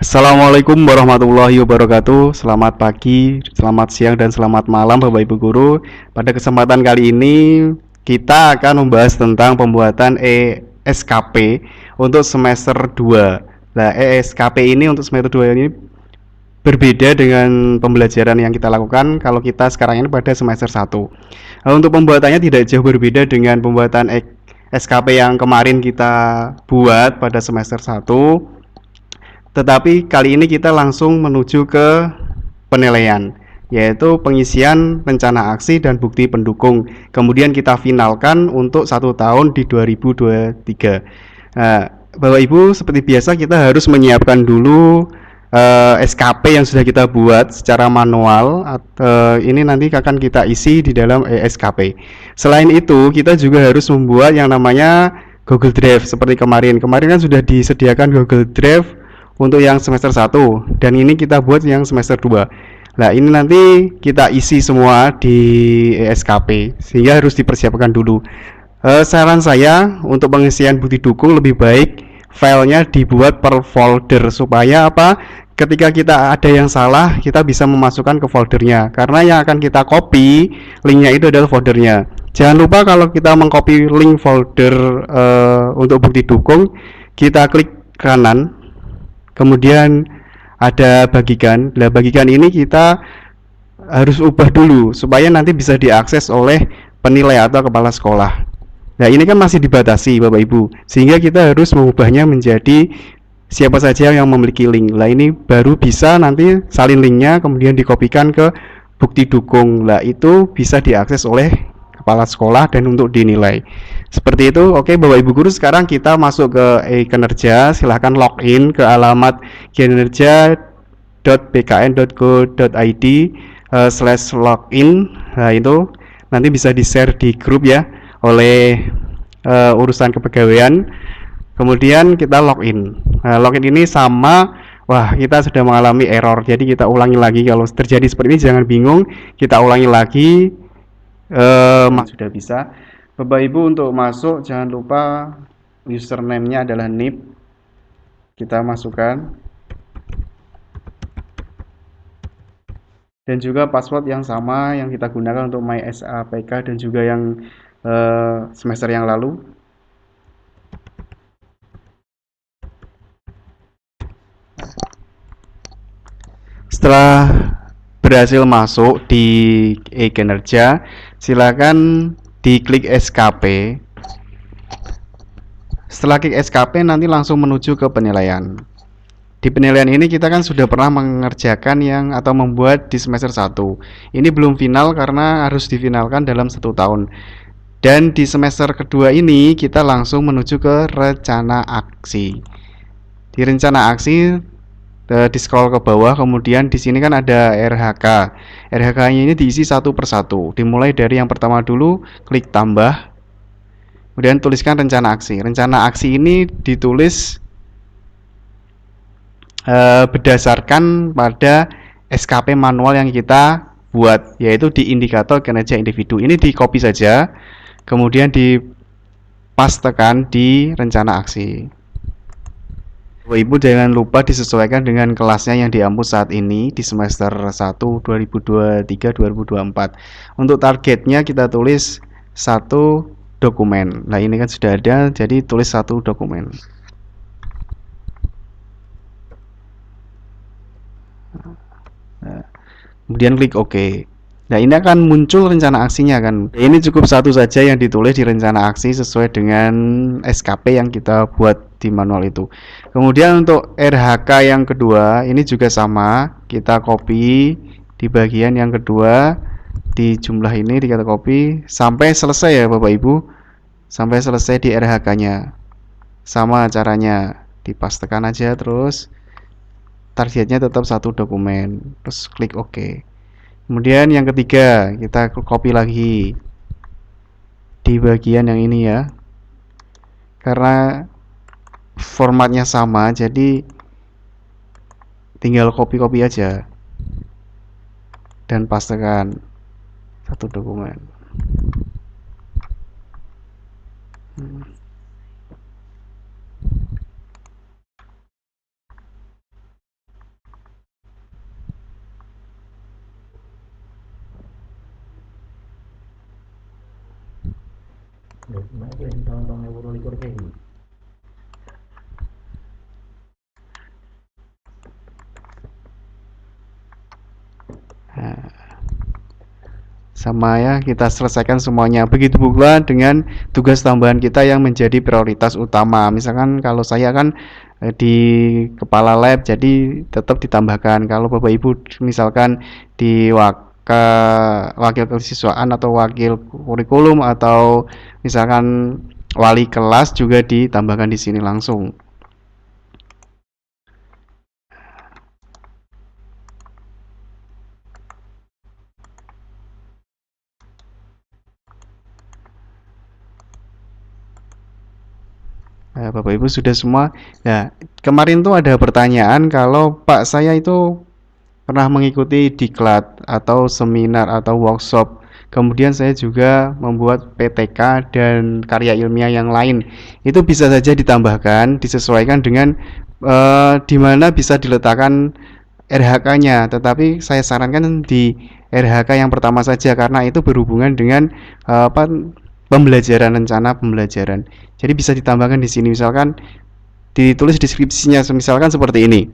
Assalamualaikum warahmatullahi wabarakatuh. Selamat pagi, selamat siang, dan selamat malam Bapak Ibu Guru. Pada kesempatan kali ini kita akan membahas tentang pembuatan ESKP untuk semester 2. Nah, ESKP ini untuk semester 2 ini berbeda dengan pembelajaran yang kita lakukan kalau kita sekarang ini pada semester 1. Nah, untuk pembuatannya tidak jauh berbeda dengan pembuatan SKP yang kemarin kita buat pada semester 1. Tetapi kali ini kita langsung menuju ke penilaian, yaitu pengisian rencana aksi dan bukti pendukung. Kemudian kita finalkan untuk 1 tahun di 2023. Nah, Bapak Ibu, seperti biasa kita harus menyiapkan dulu SKP yang sudah kita buat secara manual. Ini nanti akan kita isi di dalam SKP. Selain itu, kita juga harus membuat yang namanya Google Drive seperti kemarin. Kemarin kan sudah disediakan Google Drive untuk yang semester 1 dan ini kita buat yang semester 2. Nah, ini nanti kita isi semua di SKP sehingga harus dipersiapkan dulu. Saran saya untuk pengisian bukti dukung lebih baik filenya dibuat per folder supaya apa? Ketika kita ada yang salah, kita bisa memasukkan ke foldernya. Karena yang akan kita copy linknya itu adalah foldernya. Jangan lupa kalau kita mengcopy link folder untuk bukti dukung, kita klik kanan. Kemudian ada bagikan. Nah, bagikan ini kita harus ubah dulu supaya nanti bisa diakses oleh penilai atau kepala sekolah. Nah, ini kan masih dibatasi Bapak Ibu, sehingga kita harus mengubahnya menjadi siapa saja yang memiliki link. Nah, ini baru bisa nanti salin linknya kemudian dikopikan ke bukti dukung. Nah, itu bisa diakses oleh kepala sekolah dan untuk dinilai. Seperti itu. Oke, Bapak Ibu Guru, sekarang kita masuk ke e-kinerja. Silahkan login ke alamat kinerja.bkn.go.id /login. Nah, itu nanti bisa di-share di grup ya oleh urusan kepegawaian. Kemudian kita login. Nah, login ini sama, wah, kita sudah mengalami error. Jadi kita ulangi lagi. Kalau terjadi seperti ini jangan bingung, kita ulangi lagi. Sudah bisa. Bapak Ibu untuk masuk jangan lupa username-nya adalah NIP. Kita masukkan. Dan juga password yang sama yang kita gunakan untuk MySAPK dan juga yang semester yang lalu. Setelah berhasil masuk di e-kinerja, silakan diklik SKP. Setelah klik SKP nanti langsung menuju ke penilaian. Di penilaian ini kita kan sudah pernah mengerjakan yang atau membuat di semester 1. Ini belum final karena harus difinalkan dalam 1 tahun. Dan di semester kedua ini kita langsung menuju ke rencana aksi. Di rencana aksi di scroll ke bawah, kemudian di sini kan ada RHK. RHK-nya ini diisi satu persatu. Dimulai dari yang pertama dulu, klik tambah. Kemudian tuliskan rencana aksi. Rencana aksi ini ditulis berdasarkan pada SKP manual yang kita buat, yaitu di indikator kinerja individu. Ini di copy saja, kemudian dipastekan di rencana aksi. Bapak Ibu jangan lupa disesuaikan dengan kelasnya yang diampu saat ini di semester 1 2023-2024. Untuk targetnya kita tulis 1 dokumen. Nah, ini kan sudah ada, jadi tulis 1 dokumen. Nah, kemudian klik OK. Nah, ini akan muncul rencana aksinya kan. Ini cukup satu saja yang ditulis di rencana aksi sesuai dengan SKP yang kita buat di manual itu. Kemudian untuk RHK yang kedua, ini juga sama. Kita copy di bagian yang kedua, di jumlah ini kita copy sampai selesai ya Bapak Ibu. Sampai selesai di RHK-nya. Sama caranya, dipastekan aja terus. Targetnya tetap 1 dokumen. Terus klik OK. Kemudian yang ketiga, kita copy lagi di bagian yang ini ya. Karena formatnya sama, jadi tinggal copy-copy aja dan pastekan 1 dokumen. Nek iki tahun 2022 iki. Nah, sama ya, kita selesaikan semuanya. Begitu pula dengan tugas tambahan kita yang menjadi prioritas utama. Misalkan kalau saya kan di kepala lab, jadi tetap ditambahkan. Kalau Bapak Ibu misalkan di wakil kesiswaan atau wakil kurikulum atau misalkan wali kelas juga ditambahkan di sini langsung. Nah, Bapak Ibu sudah semua. Ya, kemarin tuh ada pertanyaan kalau Pak saya itu pernah mengikuti diklat atau seminar atau workshop. Kemudian saya juga membuat PTK dan karya ilmiah yang lain. Itu bisa saja ditambahkan, disesuaikan dengan di mana bisa diletakkan RHK-nya. Tetapi saya sarankan di RHK yang pertama saja karena itu berhubungan dengan apa pembelajaran, rencana pembelajaran. Jadi bisa ditambahkan di sini misalkan ditulis deskripsinya misalkan seperti ini.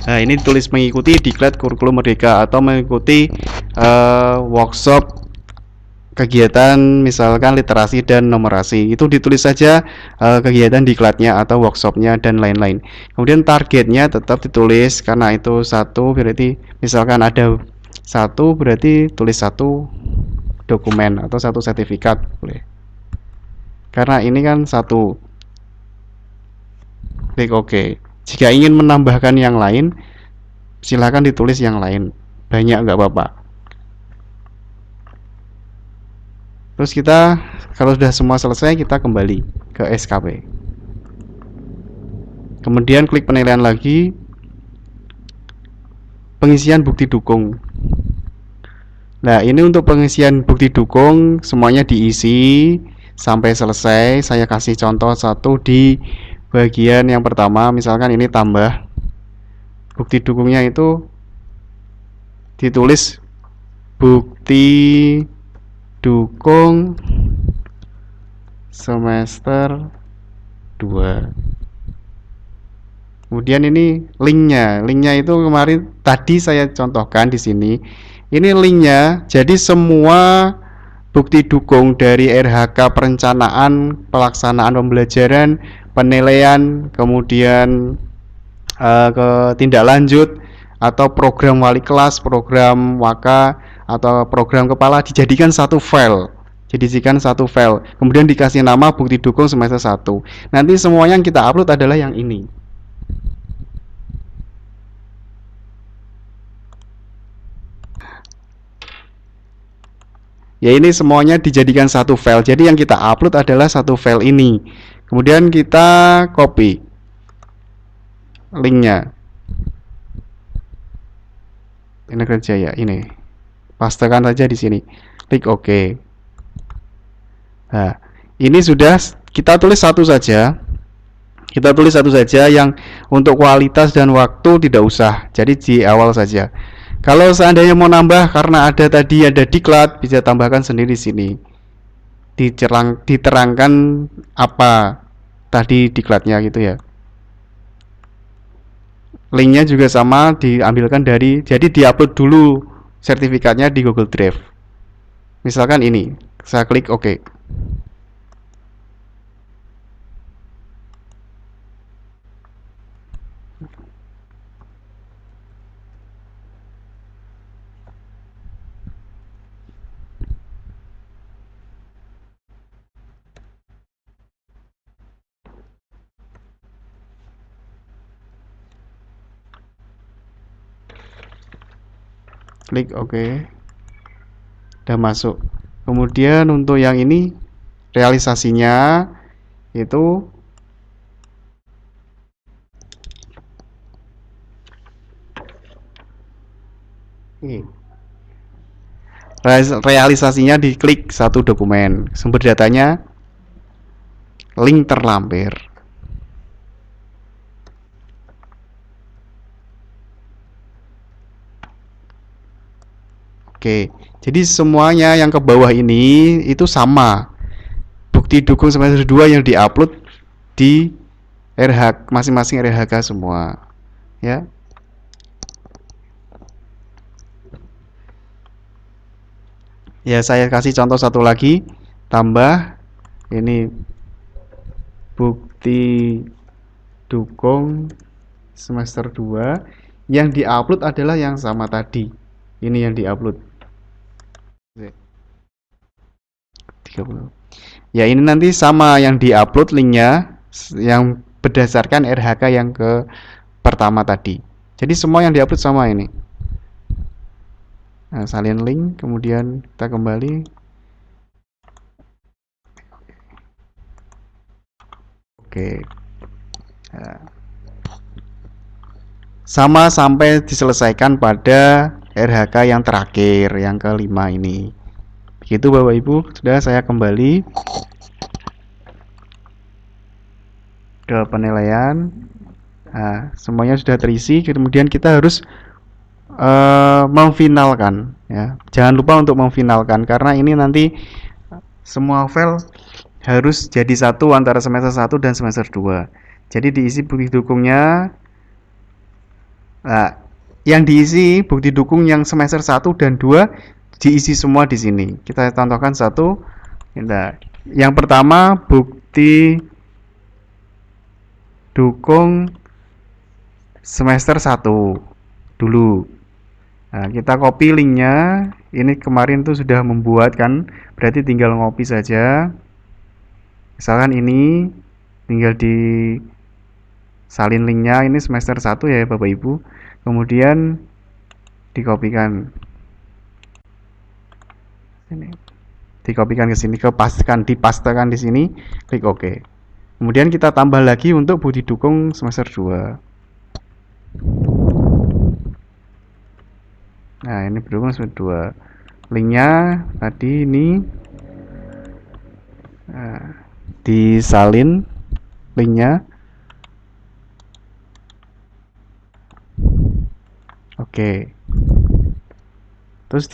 Nah, ini ditulis mengikuti diklat kurikulum merdeka atau mengikuti workshop kegiatan misalkan literasi dan numerasi. Itu ditulis saja kegiatan diklatnya atau workshopnya dan lain-lain. Kemudian targetnya tetap ditulis karena itu satu berarti misalkan ada satu berarti tulis satu dokumen atau satu sertifikat boleh. Karena ini kan satu. Klik OK. Jika ingin menambahkan yang lain, silakan ditulis yang lain. Banyak nggak apa-apa. Terus kita kalau sudah semua selesai, kita kembali ke SKP. Kemudian klik penilaian lagi, pengisian bukti dukung. Nah, ini untuk pengisian bukti dukung semuanya diisi sampai selesai. Saya kasih contoh satu di bagian yang pertama, misalkan ini tambah bukti dukungnya itu ditulis bukti dukung semester 2. Kemudian ini linknya itu kemarin tadi saya contohkan di sini. Ini linknya, jadi semua bukti dukung dari RHK perencanaan, pelaksanaan pembelajaran, penilaian, kemudian ke tindak lanjut atau program wali kelas, program waka atau program kepala dijadikan satu file. Dijadikan satu file. Kemudian dikasih nama bukti dukung semester 1. Nanti semuanya yang kita upload adalah yang ini. Ya ini semuanya dijadikan satu file. Jadi yang kita upload adalah satu file ini. Kemudian kita copy linknya. Ini kerja ya ini. Pastekan saja di sini. Klik OK. Nah, ini sudah kita tulis satu saja. Kita tulis satu saja yang untuk kualitas dan waktu tidak usah. Jadi di awal saja. Kalau seandainya mau nambah karena tadi ada diklat, bisa tambahkan sendiri di sini. Diterangkan apa tadi diklatnya gitu ya. Linknya juga sama diambilkan dari, jadi diupload dulu sertifikatnya di Google Drive. Misalkan ini, saya klik OK. Klik OK. Udah masuk. Kemudian untuk yang ini realisasinya itu Oke. Realisasinya diklik satu dokumen, sumber datanya link terlampir. Oke, jadi semuanya yang ke bawah ini itu sama. Bukti dukung semester 2 yang diupload di RH masing-masing RHK semua. Ya. Ya, saya kasih contoh satu lagi. Tambah ini bukti dukung semester 2 yang diupload adalah yang sama tadi. Ini yang diupload. 30. Ya, ini nanti sama yang diupload linknya yang berdasarkan RHK yang ke pertama tadi. Jadi semua yang diupload sama ini. Nah, salin link, kemudian kita kembali. Oke. Nah, sama sampai diselesaikan pada RHK yang terakhir, yang kelima ini. Begitu Bapak Ibu, sudah saya kembali ke penilaian. Nah, semuanya sudah terisi, kemudian kita harus memfinalkan ya. Jangan lupa untuk memfinalkan karena ini nanti semua file harus jadi satu antara semester 1 dan semester 2. Jadi diisi bukti dukungnya. Nah, yang diisi bukti dukung yang semester 1 dan 2 diisi semua di sini. Kita contohkan satu. Nah, yang pertama bukti dukung semester 1 dulu. Nah, kita copy linknya. Ini kemarin tuh sudah membuat kan, berarti tinggal ngopi saja. Misalkan ini tinggal di salin linknya, ini semester 1 ya Bapak Ibu. Kemudian dikopikan. Ini dikopikan ke sini, dipastekan di sini, klik OK. Kemudian kita tambah lagi untuk bukti dukung semester 2. Nah, ini berdukung semester 2. Linknya tadi ini disalin linknya. Oke. Terus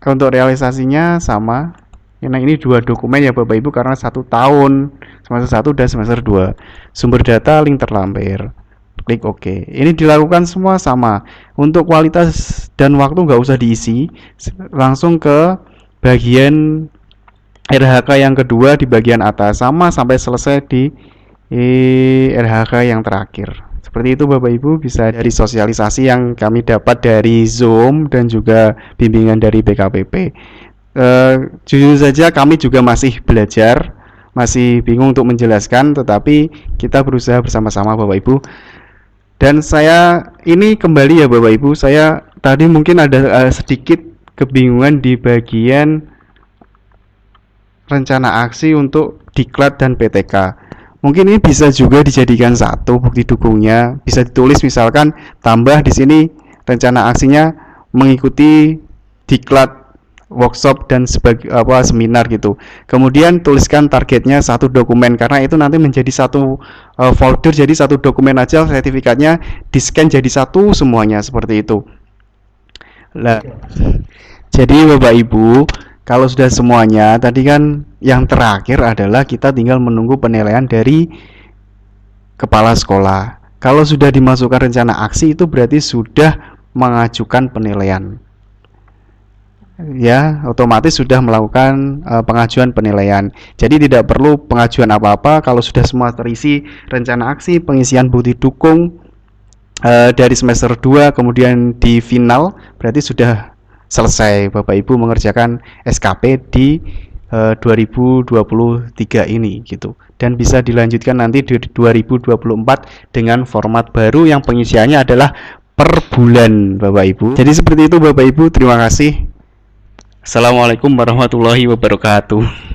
untuk realisasinya sama. Nah, ini dua dokumen ya Bapak Ibu karena 1 tahun, semester 1 dan semester 2. Sumber data link terlampir. Klik OK. Ini dilakukan semua sama. Untuk kualitas dan waktu nggak usah diisi, langsung ke bagian RHK yang kedua di bagian atas, sama sampai selesai di RHK yang terakhir. Seperti itu Bapak Ibu, bisa dari sosialisasi yang kami dapat dari Zoom dan juga bimbingan dari BKPP. Jujur saja kami juga masih belajar, masih bingung untuk menjelaskan, tetapi kita berusaha bersama-sama Bapak Ibu. Dan saya ini kembali ya Bapak Ibu, saya tadi mungkin ada sedikit kebingungan di bagian rencana aksi untuk diklat dan PTK. Mungkin ini bisa juga dijadikan satu bukti dukungnya, bisa ditulis misalkan tambah di sini rencana aksinya mengikuti diklat, workshop dan seminar gitu. Kemudian tuliskan targetnya satu dokumen karena itu nanti menjadi satu folder, jadi satu dokumen aja, sertifikatnya di-scan jadi satu semuanya seperti itu. Lah, jadi Bapak Ibu, kalau sudah semuanya, tadi kan yang terakhir adalah kita tinggal menunggu penilaian dari kepala sekolah. Kalau sudah dimasukkan rencana aksi itu berarti sudah mengajukan penilaian. Ya, otomatis sudah melakukan pengajuan penilaian. Jadi tidak perlu pengajuan apa-apa kalau sudah semua terisi rencana aksi, pengisian bukti dukung dari semester 2 kemudian di final, berarti sudah selesai Bapak Ibu mengerjakan SKP di 2023 ini gitu. Dan bisa dilanjutkan nanti di 2024 dengan format baru yang pengisiannya adalah per bulan Bapak Ibu. Jadi seperti itu Bapak Ibu, terima kasih. Assalamualaikum warahmatullahi wabarakatuh.